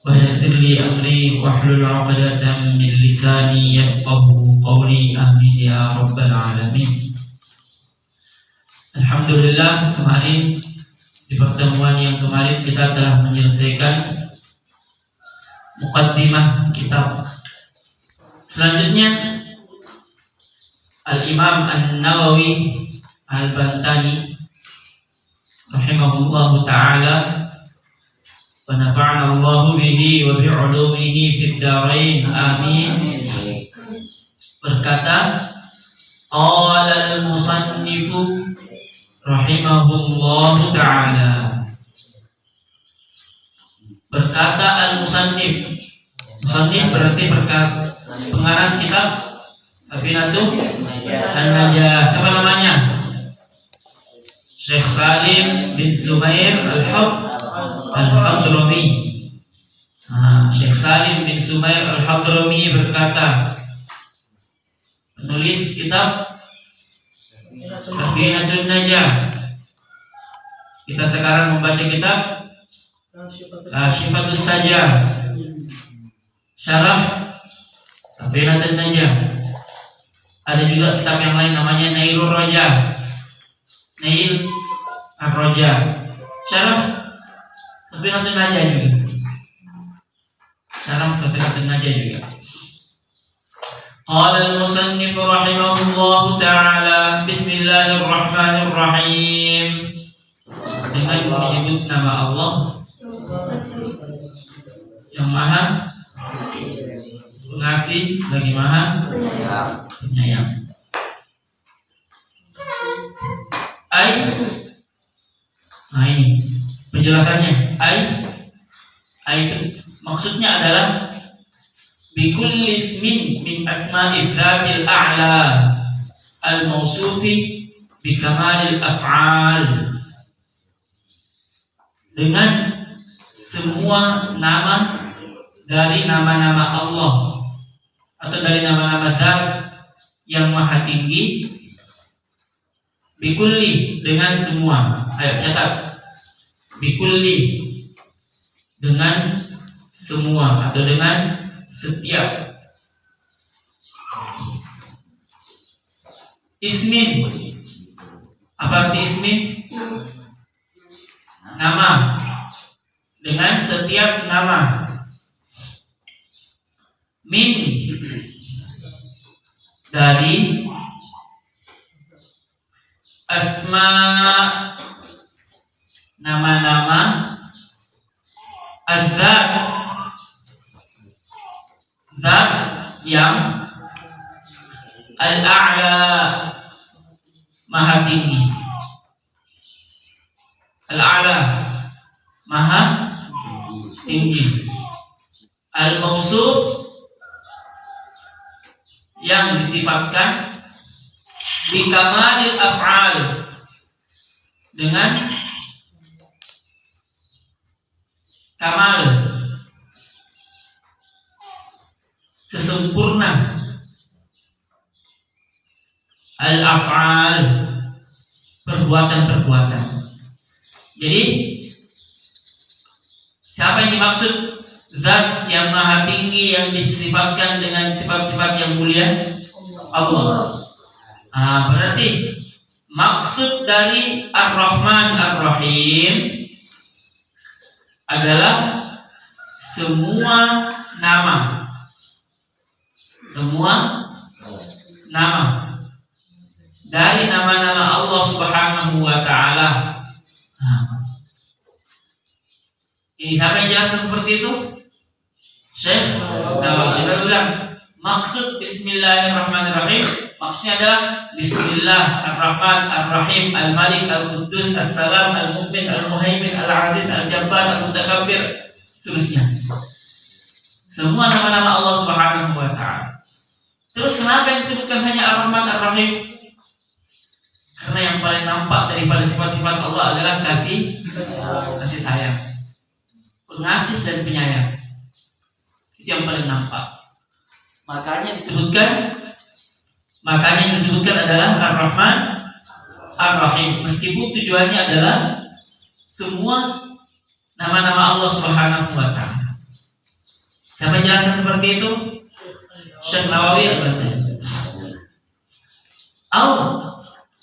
ويسر لي أمري واحلل عقدة من لساني يفقهوا قولي آمين يا رب العالمين. Alhamdulillah, kemarin di pertemuan yang kemarin kita telah menyelesaikan muqaddimah kitab. Selanjutnya Al-Imam An-Nawawi Al-Bantani rahimahullahu ta'ala wa nafa'ana Allahu bihi wa bi'ulumihi fid dharain amin, berkata, qala al-musannifu rahimahullahu ta'ala. Berkata al-musannif. Musannif berarti berkata pengarang kitab Safinatuh An-Najah. Siapa namanya? Syekh Salim bin Sumair Al-Hadrami. Syekh Salim bin Sumair Al-Hadrami berkata, penulis kitab Safinatun Najah. Kita sekarang membaca kitab Syifatus Sajah, syarah Safinatun Najah. Ada juga kitab yang lain namanya Nailur Raja, Nail Ar-Raja, syarah Safinatun Najah juga, syarah Safinatun Najah juga. Qala al-musannif rahimahullahu ta'ala, bismillahirrahmanirrahim. Dengan menyebut nama Allah yang Maha Pengasih lagi Maha Penyayang. Nah ini penjelasannya. Itu maksudnya adalah bikulli ismin min asma'i dzatil a'la al-mausufi bi kamalil af'al, dengan semua nama dari nama-nama Allah atau dari nama-nama zat yang maha tinggi. Bikulli dengan semua. Ayo catat. Bikulli dengan semua atau dengan setiap. Ismin, apa arti ismin? Nama. Dengan setiap nama. Min, dari asma, nama-nama. Az-zat, zat yang. Al-a'la, maha tinggi. Al-a'la, maha tinggi. Al-mausuf, yang disifatkan. Bi kamalil af'al, dengan kamal, sesempurna. Al-af'al, perbuatan-perbuatan. Jadi siapa yang dimaksud? Zat yang maha tinggi yang disifatkan dengan sifat-sifat yang mulia, Allah. Berarti maksud dari Ar-Rahman Ar-Rahim adalah semua nama. Semua nama dari nama-nama Allah Subhanahu wa ta'ala. Ini siapa yang jelaskan seperti itu? Syekh Nawawi bilang, maksud bismillahirrahmanirrahim maksudnya adalah bismillah ar-rahman ar-rahim al-malik al-quddus as-salam al-mu'min al-muhaimin al-aziz al-jabbar al-mutakabbir, seterusnya. Semua nama-nama Allah Subhanahu wa ta'ala. Terus kenapa yang disebutkan hanya ar-rahman ar-rahim? Karena yang paling nampak daripada sifat-sifat Allah adalah kasih sayang, pengasih dan penyayang. Itu yang paling nampak. Makanya yang disebutkan adalah Ar-Rahman Ar-Rahim, meskipun tujuannya adalah semua nama-nama Allah Subhanahu wa ta'ala. Siapa jelaskan seperti itu? Syekh Nawawi Al-Albani.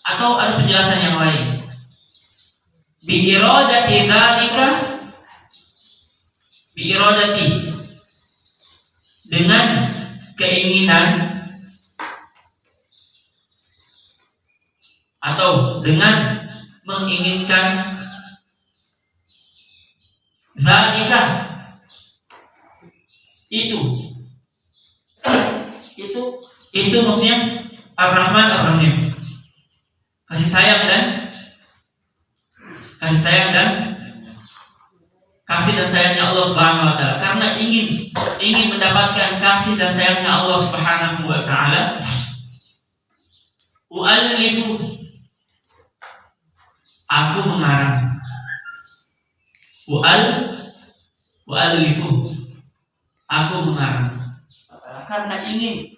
Atau ada penjelasan yang lain. Bi iradati dzalika, bi iradati, dengan keinginan atau dengan menginginkan dzalika, itu maksudnya Ar-Rahman Ar-Rahim, kasih sayang dan sayangnya Allah Subhanahu wa taala. Karena ingin mendapatkan kasih dan sayangnya Allah Subhanahu wa taala, u'allifu, aku mengarang. U'allifu, aku mengarang. Karena ingin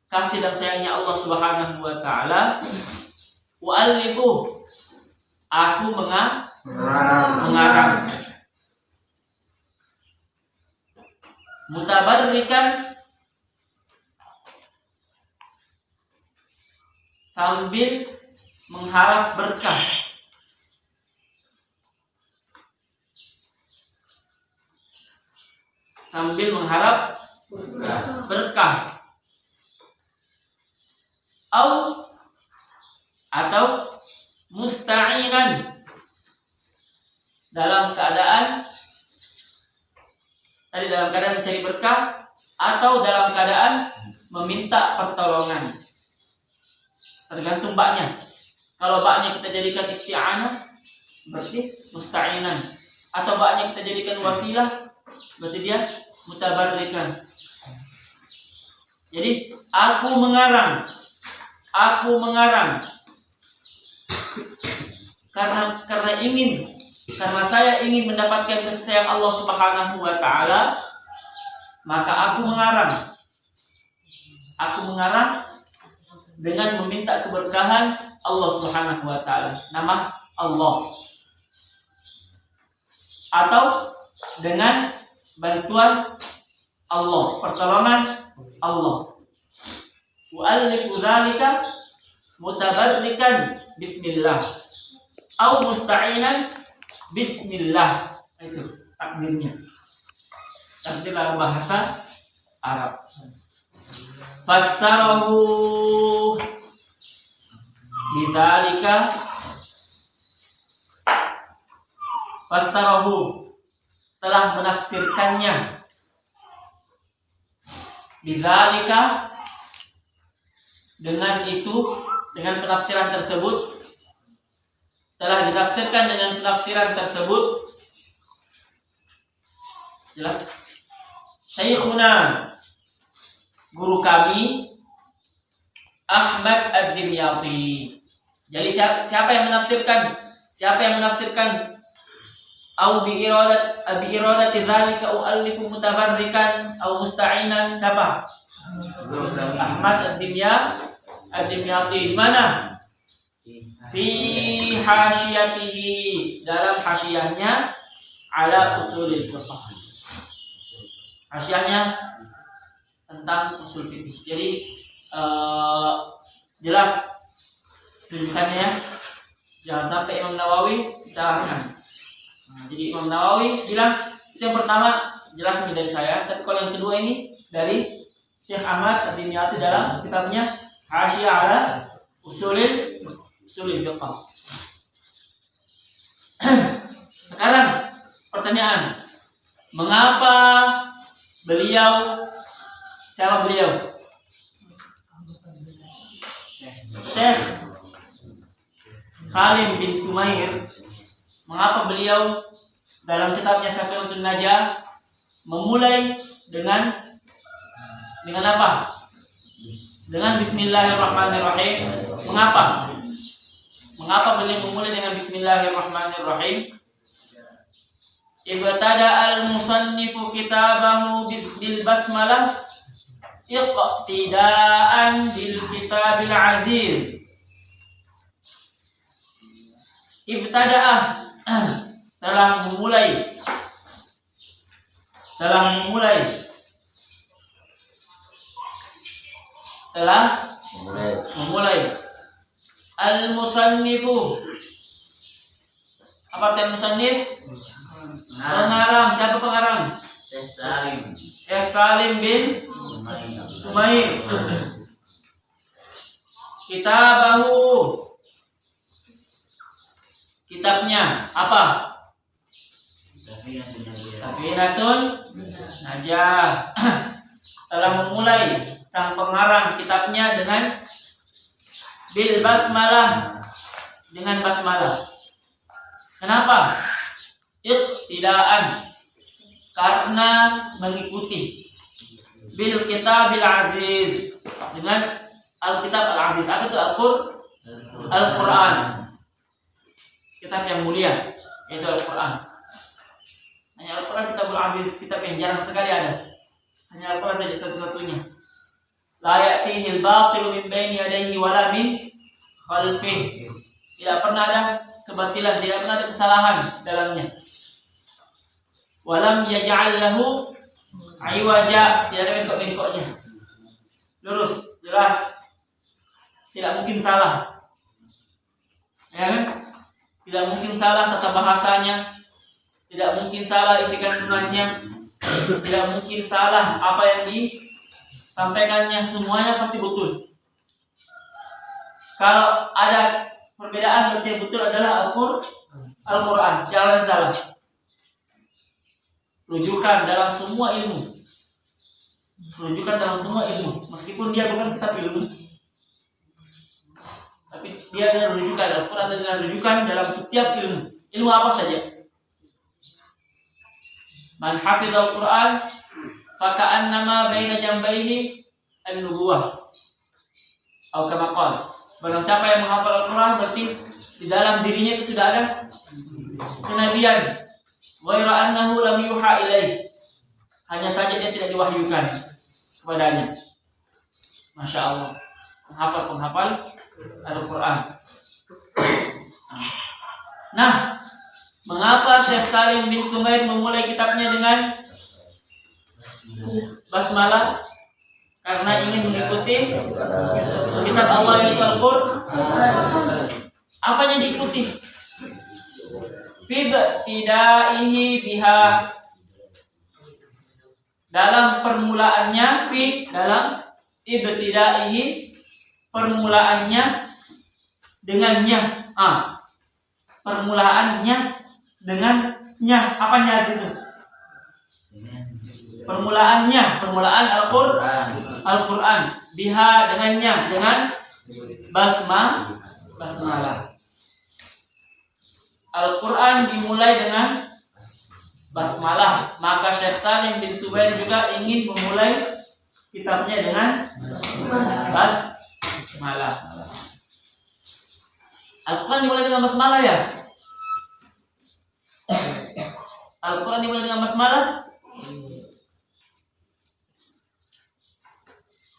kasih dan sayangnya Allah Subhanahu wa taala, u'allifu, aku mengarang. Mutabarrikan, sambil mengharap berkah. Sambil mengharap berkah. Atau musta'inan, dalam keadaan mencari berkah atau dalam keadaan meminta pertolongan. Tergantung baknya. Kalau baknya kita jadikan isti'anah, berarti musta'inan. Atau baknya kita jadikan wasilah, berarti dia mutabarrikan. Jadi aku mengarang karena saya ingin mendapatkan kasih sayang Allah Subhanahu wa taala, maka aku mengarang dengan meminta keberkahan Allah Subhanahu wa taala, nama Allah, atau dengan bantuan Allah, pertolongan Allah. U'allifu dzalika mutabarrikan bismillah au musta'inan bismillah. Itu takdirnya. Takdir dalam bahasa Arab. Fassarahu bidzalika, fassarahu, telah menafsirkannya, bidzalika, dengan itu, dengan penafsiran tersebut, telah ditafsirkan dengan penafsiran tersebut. Jelas? Syekhuna, guru kami, Ahmad Ad-Dimyati. Jadi siapa yang menafsirkan? Au bi iradati dzalika u'allifu mutabarrikan au musta'inan, siapa? Ahmad Ad-Dimyati. Di mana? Fi hasyiyatihi, dalam hasyiyahnya ala usulil fiqh. Hasyiyahnya tentang usul fikih. Jadi jelas tunjukkannya ya. Jangan sampai Imam Nawawi disalahkan. Jadi Imam Nawawi bilang itu yang pertama, jelas ini dari saya. Tapi kalau yang kedua ini dari Syekh Ahmad Ad-Dimyati dalam kitabnya Hasyiyah ala Usulil Fiqh. Sekarang pertanyaan, mengapa siapa beliau? Syekh Salim bin Sumair. Mengapa beliau dalam kitabnya Syafi'utun Najah memulai dengan apa? Dengan Bismillahirrahmanirrahim. Mengapa beliau memulai dengan Bismillahirrahmanirrahim? Ibtada al-musannifu kitabahu bil basmalah iqtidaan bil kitabil aziz. Ibtada'ah, telah memulai telah memulai. Al-musannifu. Apa arti musannif? Pengarang. Siapa pengarang? Syekh Salim bin Sumair. Kitabahu. Kitabnya apa? Safinatun Najah. Telah memulai sang pengarang kitabnya dengan bil basmalah, dengan basmalah. Kenapa? Iqtidaan, karena mengikuti. Bil kitabil aziz, dengan Alkitab al-aziz. Apa itu Al-Quran? Kitab yang mulia, yaitu Al-Quran. Hanya Al-Quran kitabul aziz, kitab yang jarang sekali ada. Hanya Al-Quran saja satu-satunya. La ya'tihi al-batilu min baini yadayhi wala min khalfihi. Tidak pernah ada kebatilan, tidak pernah ada kesalahan dalamnya. Walam yaj'al lahu iwaja, tidak ada bengkok-bengkoknya. Lurus, jelas. Tidak mungkin salah. Ya kan? Tidak mungkin salah tata bahasanya. Tidak mungkin salah isi kandungannya. Tidak mungkin salah apa yang disampaikannya, semuanya pasti betul. Kalau ada perbedaan, berarti yang betul adalah Al-Quran. Jangan salah. Rujukan dalam semua ilmu. Rujukan dalam semua ilmu. Meskipun dia bukan kitab ilmu, tapi dia adalah rujukan. Al-Quran adalah rujukan dalam setiap ilmu. Ilmu apa saja. Man hafizal Quran faka'annama baina jambaihi an-nubuwah. Atau kama qala. Barang siapa yang menghafal Al-Quran, berarti di dalam dirinya itu sudah ada kenabian. Ghaira annahu lam yuha ilaih. Hanya saja dia tidak diwahyukan kepadanya. Masya Allah. Penghafal Al-Quran. Nah, mengapa Syekh Salim bin Sumair memulai kitabnya dengan basmalah? Karena ingin mengikuti kitab Allah yaitu Al-Quran. Apanya diikuti? Fi ibtidaihi biha, dalam permulaannya, dalam ibtidaihi, permulaannya dengannya. Permulaannya dengannya. Apanya itu? Permulaan Al-Quran. Biha, dengannya, dengan basmalah. Al-Quran dimulai dengan basmalah. Maka Syekh Salim bin Subair juga ingin memulai kitabnya dengan basmalah. Al-Quran dimulai dengan basmalah ya? Al-Quran dimulai dengan basmalah?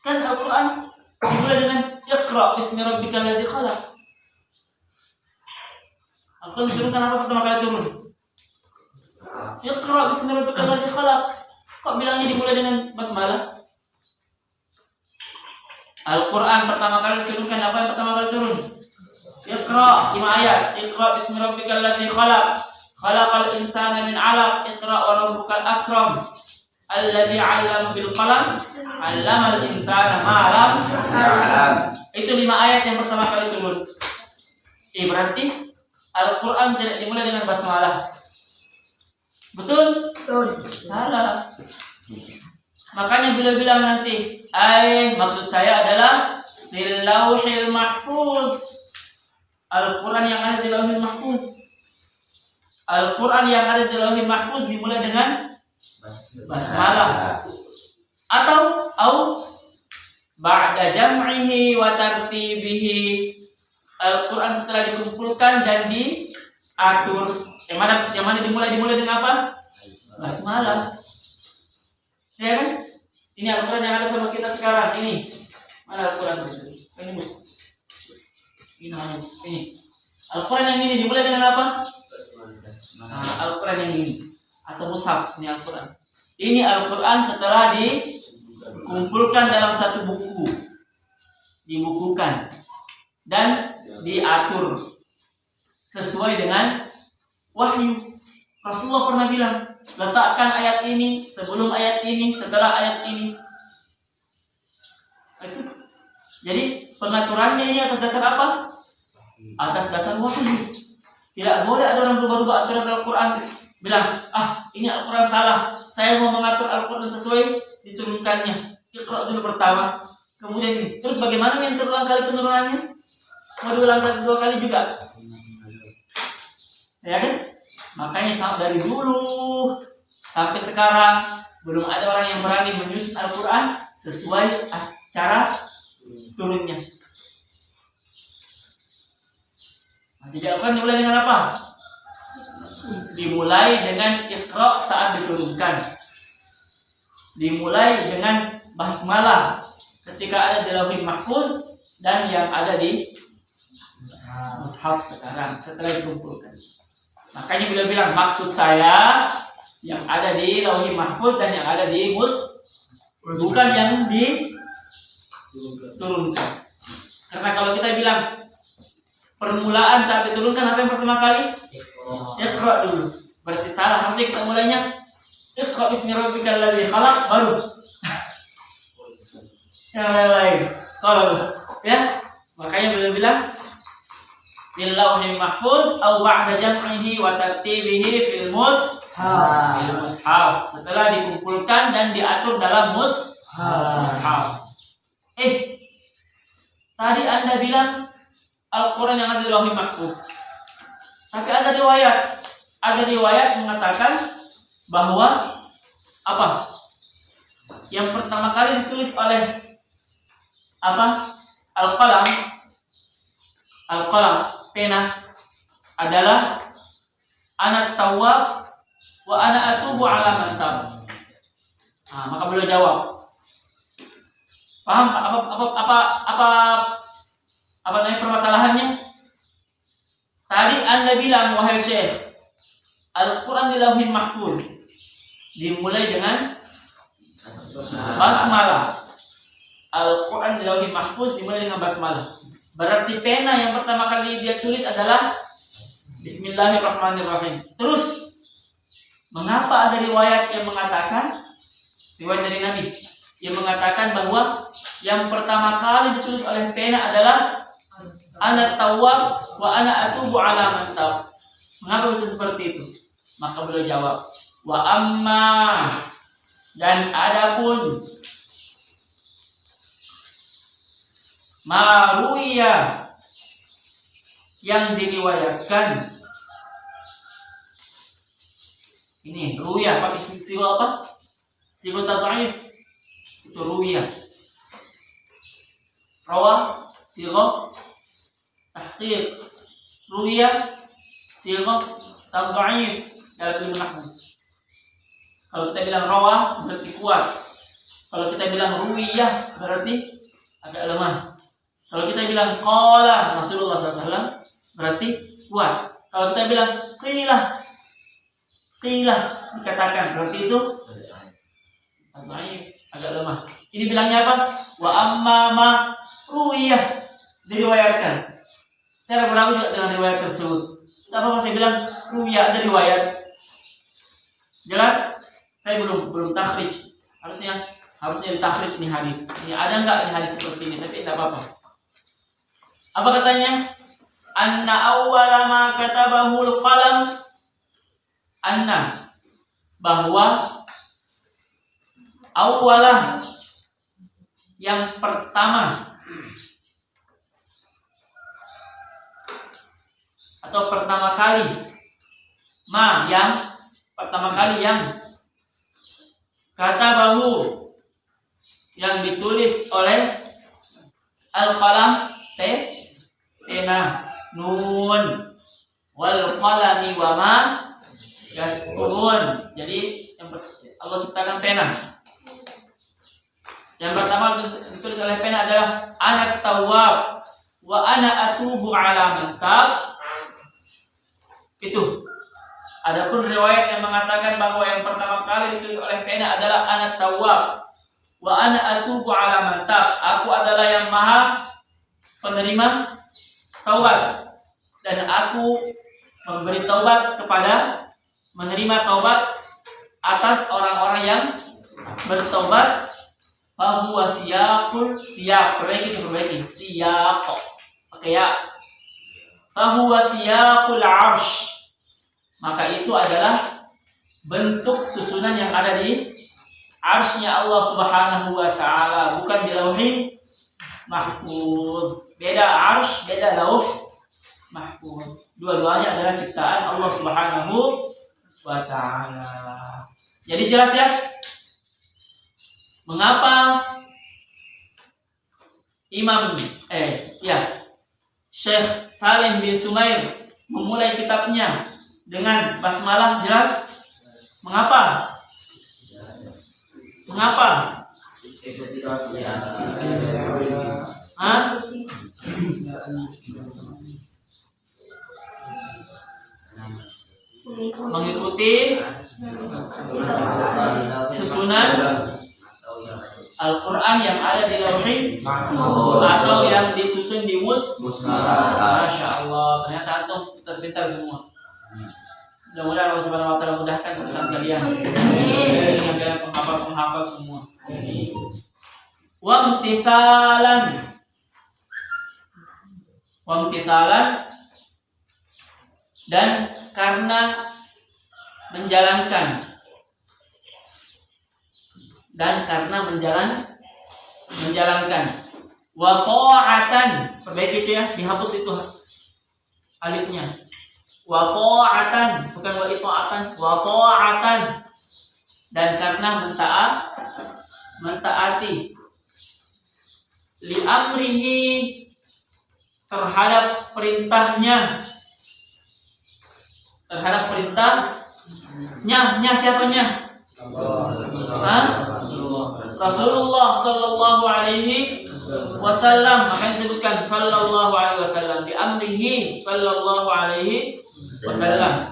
Kan Al-Quran dimulai dengan Iqra bismi rabbikal ladzi khalaq. Al-Quran diturunkan apa pertama kali turun? Iqra bismi rabbikal ladzi khalaq. Kok bilangnya dimulai dengan basmalah? Al-Quran pertama kali diturunkan, apa yang pertama kali turun? Iqra, 5 ayat. Iqra bismi rabbikal ladzi khalaq. Khalaqal insana min 'alaq. Iqra wa rabbukal akram. Alladzi 'allama bil qalam. 'Allamal insana ma lam ya'lam. Itu 5 ayat yang pertama kali turun. Berarti Al-Quran tidak dimulai dengan basmalah. Betul? Salah. Makanya bila bilang nanti, maksud saya adalah fil lauhil mahfuz. Al-Quran yang ada di lauhil mahfuz. Al-Quran yang ada di lauhil mahfuz dimulai dengan basmalah. Atau ba'da jam'ihi wa tartibihi. Al-Quran setelah dikumpulkan dan diatur. Yang mana dimulai dengan apa? Basmalah. Ya kan? Ini Al-Quran yang ada sama kita sekarang. Ini. Mana Al-Quran? Ini mus. Ini hanya mus. Ini. Al-Quran yang ini dimulai dengan apa? Al-Quran yang ini. Atau mushaf. Ini Al-Quran. Ini Al-Quran setelah dikumpulkan dalam satu buku. dibukukan dan diatur sesuai dengan wahyu. Rasulullah pernah bilang, letakkan ayat ini sebelum ayat ini, setelah ayat ini. Jadi pengaturannya ini atas dasar apa? Atas dasar wahyu. Tidak boleh ada orang berubah-ubah aturan Al-Quran, bilang, ini Al-Quran salah, saya mau mengatur Al-Quran sesuai diturunkannya. Iqra dulu pertama, kemudian ini. Terus bagaimana yang terulang kali penurunannya? Mau diulang dua kali juga? Ya kan? Makanya dari dulu sampai sekarang belum ada orang yang berani menyusun Al-Quran sesuai cara turunnya. Jadi Al-Quran dimulai dengan apa? Dimulai dengan Iqra saat diturunkan. Dimulai dengan basmalah ketika ada di Lauhul Mahfuz dan yang ada di mushaf sekarang setelah dikumpulkan. Makanya beliau bilang, maksud saya yang ada di Lauhul Mahfuz dan yang ada di bukan yang diturunkan. Karena kalau kita bilang permulaan saat diturunkan, apa yang pertama kali? Iqra dulu. Berarti salah. Harusnya kita mulainya Iqra bismi rabbikal ladzi khalaq baru yang lain. Kalau ya, makanya beliau bilang fil lauhil mahfuz au ba'da jam'ihi wa tartibihi fil mushaf. Setelah dikumpulkan dan diatur dalam mushaf. Tadi Anda bilang Al-Quran yang ada di Lauhul Mahfuz. Tapi ada riwayat mengatakan bahwa apa? Yang pertama kali ditulis oleh Al-qalam, pena adalah ana tawwab wa ana atubu ala man tab. Maka beliau jawab. Paham apa namanya permasalahannya? Tadi Anda bilang, wahai Syekh, Al-Quran di Lauhul Mahfuz dimulai dengan basmalah. Al-Quran di Lauhul Mahfuz dimulai dengan basmalah. Berarti pena yang pertama kali dia tulis adalah Bismillahirrahmanirrahim. Terus, mengapa ada riwayat yang mengatakan, riwayat dari Nabi yang mengatakan bahwa yang pertama kali ditulis oleh pena adalah ana tawwab wa ana atubu ala man tab. Mengapa bisa seperti itu? Maka beliau jawab, wa amma, dan adapun maruya yang diriwayatkan. Ini ruya pakai siwa apa? Siwa tad'if. Itu ruya. Rawa siwa tahqiq. Ruya siwa tad'if dalam ilmu nahwu. Kalau kita bilang rawa berarti kuat. Kalau kita bilang ruwiyah berarti agak lemah. Kalau kita bilang qala Rasulullah SAW berarti kuat. Kalau kita bilang qilah dikatakan berarti itu agak lemah. Ini bilangnya apa? Wa amma ma ruwiyah, diriwayatkan. Saya ragu juga dengan riwayat tersebut. Apa saya bilang ruwiyah ada riwayat? Jelas? Saya belum takhrij. Harusnya ditakhrij ini hadis. Ini ada enggak ini hadis seperti ini? Tapi tidak apa-apa. Apa katanya? Anna awwala ma katabahul qalam, anna, bahwa awwalah, yang pertama atau pertama kali, ma, yang pertama kali, yang katabahu, yang ditulis oleh al-qalam, pena, nun, wal qalami wa ma yasturun. Jadi Allah ciptakan pena. Yang pertama ditulis oleh pena adalah ana tawwab wa ana atubu ala man tab. Itu. Adapun riwayat yang mengatakan bahwa yang pertama kali ditulis oleh pena adalah ana tawwab wa ana atubu ala man tab. Aku adalah yang maha penerima taubat, dan aku memberi taubat kepada menerima taubat atas orang-orang yang bertaubat. Fahuwa siyak, perbaiki siyak, oke ya. Fahuwa siyakul arsh, maka itu adalah bentuk susunan yang ada di arsy-Nya Allah Subhanahu wa taala, bukan di Lauhul Mahfuz. Beda arsy, beda Lauh Mahfuz. Dua-duanya adalah ciptaan Allah Subhanahu wa taala. Jadi jelas ya? Mengapa Syekh Salim bin Sumair memulai kitabnya dengan basmalah? Jelas? Mengapa? Mengikuti susunan Al-Quran yang ada di Lauhul Mahfuz atau yang disusun di Masya Allah, ternyata antum terpintar semua. Mudah-mudahan Allah Subhanahu wa taala mudahkan urusan kalian. Dengan kalian penghafal semua. Wamtithalan, dan karena menjalankan, wa ta'atan, perbaiki itu ya, dihapus itu alifnya. Wa ta'atan, bukan wa ita'atan, wa ta'atan, dan karena mentaati li amrihi, terhadap perintahnya, siapanya? Rasulullah sallallahu alaihi wasallam. Maka disebutkan sallallahu alaihi wasallam, bi amrihi sallallahu alaihi wasallam,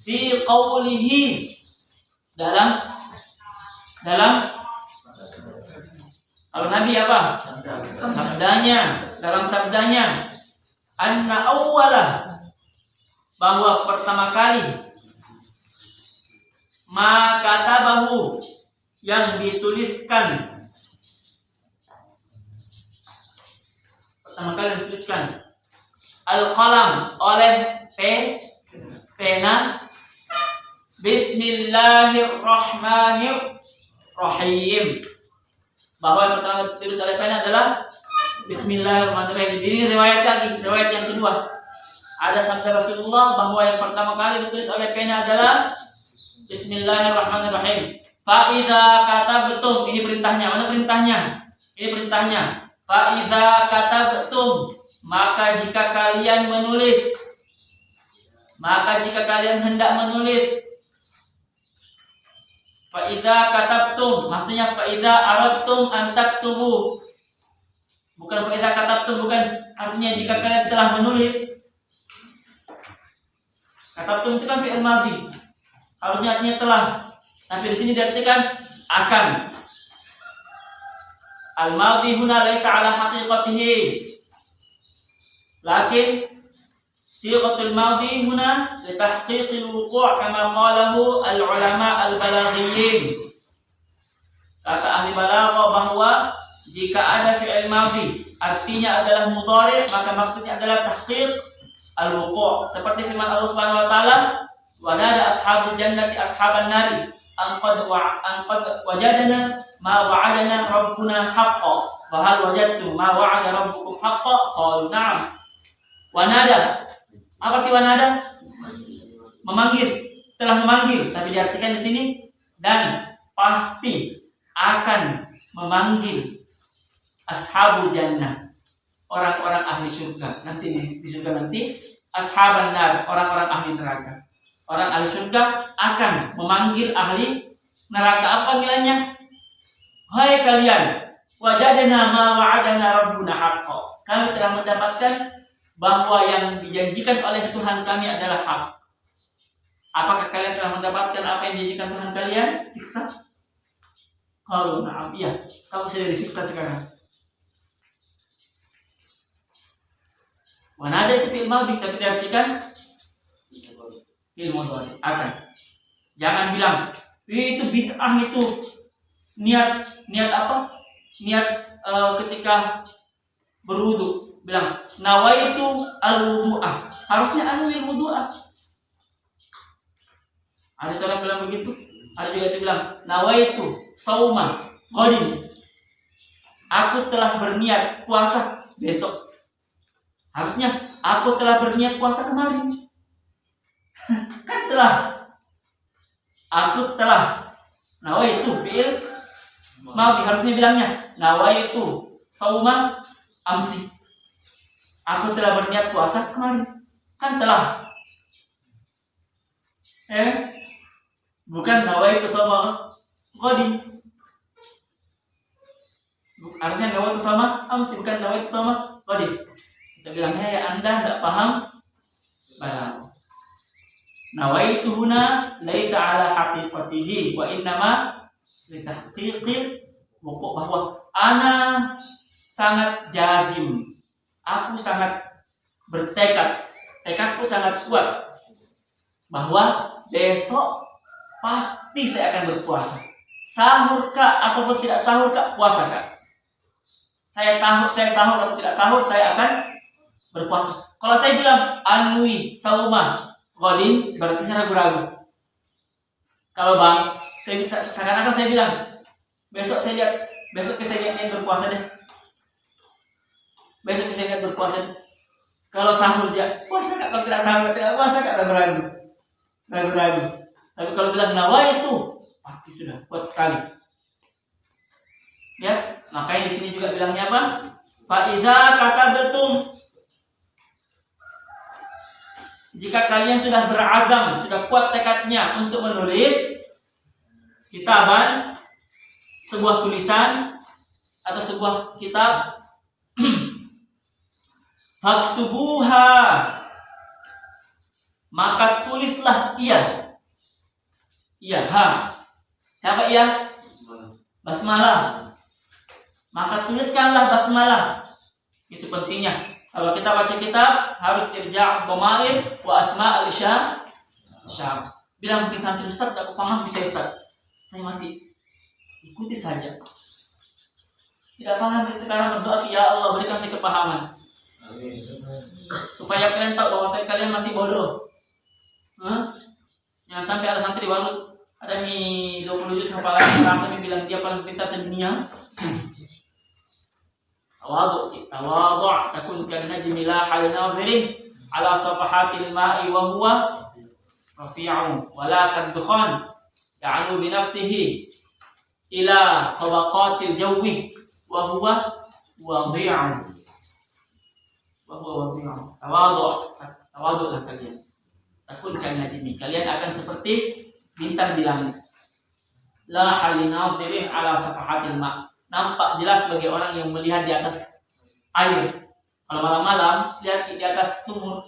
fi qawlihi, dalam kalau Nabi apa? Dalam sabdanya, anna awwala, bahwa pertama kali, ma katabahu, yang dituliskan, al-qalam, oleh pena, Bismillahirrahmanirrahim, bahwa yang pertama ditulis oleh pena adalah Bismillahirrahmanirrahim. Ini riwayat yang kedua. Ada sabda Rasulullah bahwa yang pertama kali ditulis oleh pena adalah Bismillahirrahmanirrahim. Fa'idha katabtum, ini perintahnya. Mana perintahnya? Ini perintahnya. Fa'idha katabtum, maka jika kalian hendak menulis. Fa'idha katabtum, maksudnya fa'idha aradtum an taktubu. Bukan fa'idha katabtum, bukan artinya jika kalian telah menulis. Katabtum itu kan fi'il madhi, harusnya artinya telah, tapi di sini diartikan akan. Al-madhi huna laisa ala haqiqatihi, lakin siqatul madhi huna li tahqiqil wuqu' kama qalahu al-ulama al-balaghiyyin. Kata ahli balaghah bahwa jika ada fi'il madhi artinya adalah mudhari', maka maksudnya adalah tahqiq al-wuqu', seperti firman Allah Subhanahu wa taala, wa nada ashabul jannati ashaban nari an qad wajadna ma wa'adana rabbuna haqqan wa hal wajadtum ma wa'ada rabbukum haqqan qalu na'am. Wa nada, apa arti wa nada? Memanggil, telah memanggil, tapi diartikan di sini dan pasti akan memanggil ashabul jannah, orang-orang ahli surga. Nanti di surga nanti ashaban nar, orang-orang ahli neraka. Orang ahli surga akan memanggil ahli neraka. Apa panggilannya? Hai kalian, wajadna ma wa'adana rabbuna haqqan. Kami telah mendapatkan bahwa yang dijanjikan oleh Tuhan kami adalah hak. Apakah kalian telah mendapatkan apa yang dijanjikan Tuhan kalian? Siksa? Kalau na'am, iya, kamu sudah disiksa sekarang. Wanada itu fi'il madhi tapi diartikan fi'il mudhari akan. Jangan bilang itu bid'ah itu niat apa? Niat ketika berwudu bilang nawaitu al-wudu'ah. Harusnya anwil wudu'ah. Ada orang bilang begitu. Ada juga yang bilang nawaitu sauma qadim. Aku telah berniat puasa besok. Harusnya aku telah berniat puasa kemarin. Kan telah. Aku telah. Nawaitu fi'il madhi harusnya bilangnya nawaitu sauma amsi. Aku telah berniat puasa kemarin. Kan telah. Bukan nawaitu sauma qadim. Harusnya nawaitu sauma amsi, bukan nawaitu sauma qadim. Kita bilangnya ya Anda tidak paham balang. Nawaitu huna laisa ala haqiqatihi wa innama li tahqiqi wuqu' bahwa ana sangat jazim. Aku sangat bertekad. Tekadku sangat kuat bahwa besok pasti saya akan berpuasa. Sahur kah ataupun tidak sahur kah, puasa kah? Saya sahur atau tidak sahur, saya akan berpuasa. Kalau saya bilang anui sauma qadim, berarti saya ragu-ragu. Kalau bang, seakan-akan saya bilang besok saya lihat berpuasa deh. Besok saya lihat berpuasa deh. Kalau sahur aja, puasa kak. Kalau tidak sahur, tidak puasa kak, ragu-ragu. Tapi kalau bilang nawaitu, pasti sudah kuat sekali. Ya, makanya di sini juga bilangnya apa? Fa idza katabatum, jika kalian sudah berazam, sudah kuat tekadnya untuk menulis kitaban, sebuah tulisan atau sebuah kitab, faktubuha, maka tulislah ia. Iya, siapa ia? Basmalah. Maka tuliskanlah basmalah. Itu pentingnya. Kalau kita baca kitab harus irja' dhamair wa asma' al-isyam. Bilang mungkin santri Ustaz tak paham bisa Ustaz. Saya masih ikuti saja. Tidak paham sekarang berdoa ya Allah berikan saya kepahaman. Amin. Supaya kalian tahu bahwa kalian masih bodoh. Jangan sampai ada santri baru ada nih 20 juz hafalan merasa bilang dia paling pintar sedunia. Tawadhu takun kan najmi la hal nazirin ala safahatil ma'i wa huwa rafi'un wa la kadkhan ya'lu bi nafsihi ila tabaqatil jawi wa huwa wadhi'un. Tawadhu'lah kalian. Takun kan najmi, kalian akan seperti bintang di langit. La halin nazirin ala safahatil ma', nampak jelas bagi orang yang melihat di atas air. Kalau malam-malam lihat di atas sumur,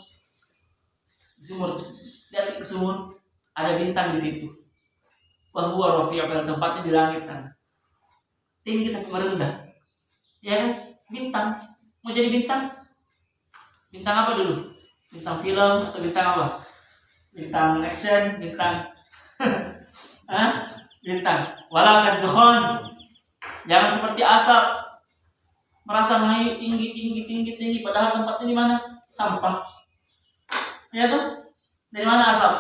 lihat ke sumur ada bintang di situ. Wa huwa rafi'un, tempatnya di langit sana. Tinggi tapi merendah. Ya kan? Bintang. Mau jadi bintang? Bintang apa dulu? Bintang film atau bintang apa? Bintang action, bintang bintang. Wala kadkhan. Jangan seperti asap. Merasa naik tinggi padahal tempatnya di mana? Sampah. Ya tuh? Dari mana asap?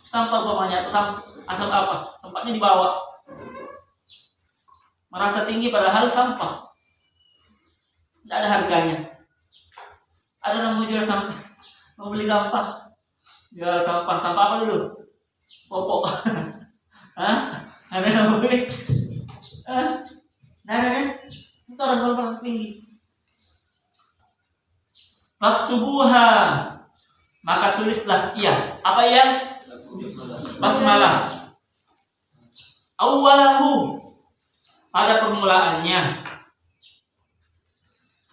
Sampah umpamanya atau asap apa? Tempatnya di bawah. Merasa tinggi padahal sampah. Tidak ada harganya. Ada orang mau jual sampah, mau beli sampah. Jual sampah apa dulu? Popok. Ada yang mau beli? Nah kan? Itu orang merasa tinggi. Faktubuha, maka tulislah ia. Apa ia? Basmalah. Awalahu, pada permulaannya.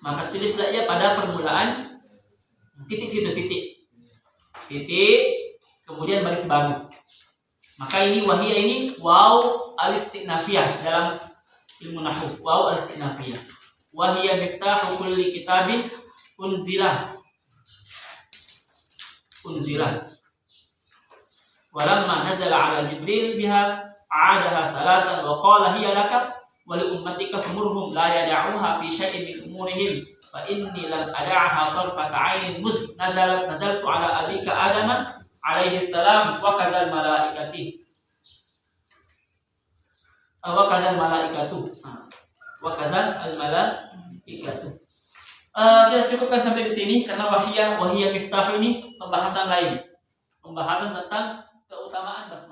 Maka tulislah ia pada permulaan. Titik situ, titik, kemudian baris baru. Maka ini wahiyah ini waw al-istinafiyah dalam ilmu nahwu. Waw al-istinafiyah. Wahiyah miftahu kulli kitabin unzilah unzilat. Walamma nazala ala Jibril biha a'adaha salasan wa qala hiya laka wa li ummatika famurhum la yada'uha fi syai'in min umurihim fa inni lam ada'aha tarfata 'ainin mudh nazaltu ala abika Adam alaihi salam wa kadzal malaikati wa kadzal malaikatu wa kadzal al malaikatu. Kita cukupkan sampai di sini karena wahiyah miftah ini pembahasan lain, pembahasan tentang keutamaan basmalah.